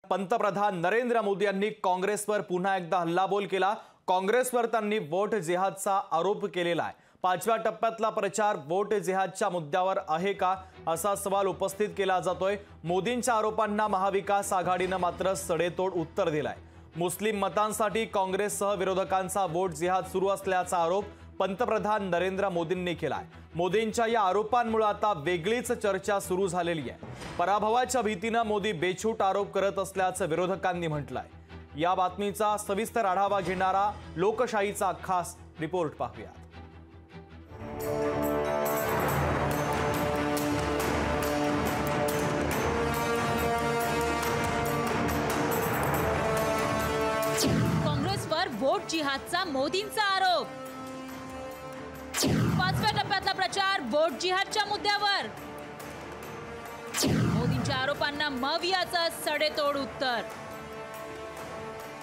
पंतप्रधान नरेंद्र मोदी यांनी काँग्रेसवर पुन्हा एकदा हल्लाबोल केला। काँग्रेसवर त्यांनी वोट जिहादचा आरोप केलेला आहे। पाचव्या टप्प्यातला प्रचार वोट जिहादच्या मुद्द्यावर आहे का असा सवाल उपस्थित केला जातोय। मोदींच्या आरोपांना महाविकास आघाडीने मात्र सडेतोड उत्तर दिलंय। मुस्लिम मतांसाठी काँग्रेससह विरोधकांचा वोट जिहाद सुरू असल्याचा आरोप पंतप्रधान नरेंद्र मोदींनी केलाय। मोदींच्या या आरोपांमुळे आता वेगळीच चर्चा सुरू झालेली आहे। पराभवाच्या भीतीने मोदी बेछूट आरोप करत असल्याचं विरोधकांनी म्हटलंय। या बातमीचा सविस्तर आढावा घेणारा लोकशाहीचा खास रिपोर्ट पाहूया। काँग्रेसवर वोट जिहादचा मोदींचा आरोप। पाचव्या टप्प्यातला प्रचार वोट जिहादच्या मुद्द्यावर। मोदींच्या आरोपांना मवियाचं सडेतोड उत्तर।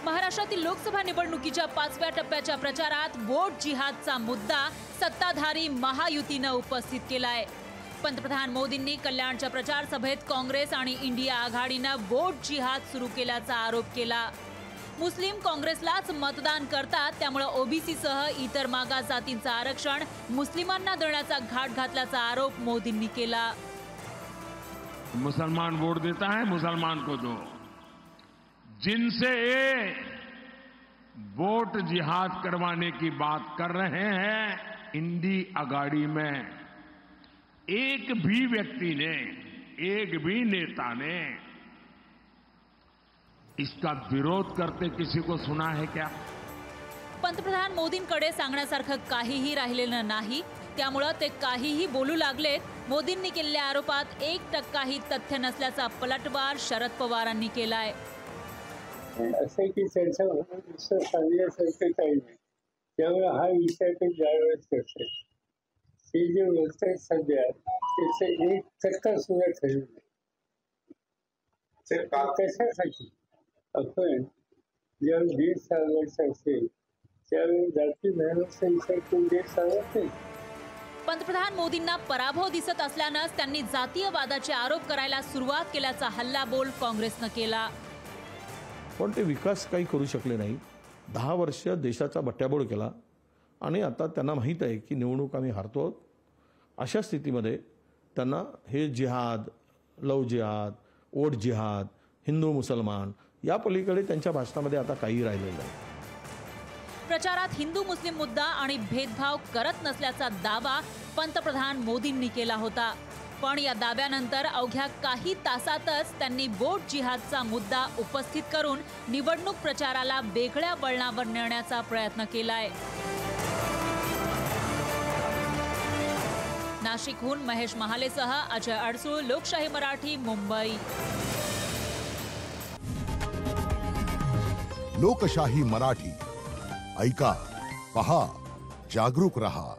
महाराष्ट्रातील लोकसभा निवडणुकीच्या पाचव्या टप्प्याच्या प्रचारात वोट जिहादचा मुद्दा सत्ताधारी महायुतीने उपस्थित केलाय। पंतप्रधान मोदींनी कल्याणच्या प्रचार सभेत काँग्रेस आणि इंडिया आघाडीने वोट जिहाद सुरू केल्याचा आरोप केला। मुस्लिम काँग्रेसलाच मतदान करतात, त्यामुळे ओबीसी सह इतर मागास जातींचं आरक्षण मुस्लिमांना देण्याचा घाट घातल्याचा आरोप मोदींनी केला। मुसलमान वोट देता है मुसलमान को दो। जिनसे ये वोट जिहाद करवाने की बात कर रहे हैं, इंडी आघाड़ी में एक भी व्यक्ति ने, एक भी नेता ने इसका विरोध करते किसी को सुना है क्या? पंतप्रधान मोदींकडे सांगण्यासारखं काहीही राहिलेलं नाही, त्यामुळे ते काहीही बोलू लागलेत। मोदींनी केलेल्या आरोपात 1% तथ्य नसल्याचा पलटवार शरद पवारांनी केलाय। असं की त्यांचा सांगण्यासारखं काही नाही, त्यामुळे हा विषय ते ज्यावेळेस करते ते जे बोलतात सध्या त्याचे 1% सुद्धा ठरले नाही। कशासाठी आपण ज्यावेळी देश चालवायचा असेल त्यावेळी जाती धर्माचा विचार करून देश चालवत नाही। पंतप्रधान मोदींना पराभव दिसत असल्यानंच त्यांनी जातीयवादाचे आरोप करायला सुरुवात केल्याचा हल्लाबोल काँग्रेसने केला। पण ते विकास काही करू शकले नाही। 10 वर्ष देशाचा बट्ट्याबोळ केला आणि आता त्यांना माहीत आहे की निवडणूक आम्ही हारतो। अशा स्थितीमध्ये त्यांना हे जिहाद, लव जिहाद, वोट जिहाद, हिंदू मुसलमान या पलीकडे त्यांच्या भाषणामध्ये आता काही राहिलेलं नाही। प्रचारात हिंदू मुस्लिम मुद्दा आणि भेदभाव करत नसल्याचा दावा पंतप्रधान मोदींनी केला होता, पण या दाव्यानंतर अवघ्या काही तासातच त्यांनी वोट जिहादचा मुद्दा उपस्थित करून निवडणूक प्रचाराला वेगळ्या वळणावर नेण्याचा प्रयत्न केलाय। नाशिकहून महेश महालेसह अजय अडसूळ, लोकशाही मराठी, मुंबई। लोकशाही मराठी ऐका, पहा, जागरूक रहा।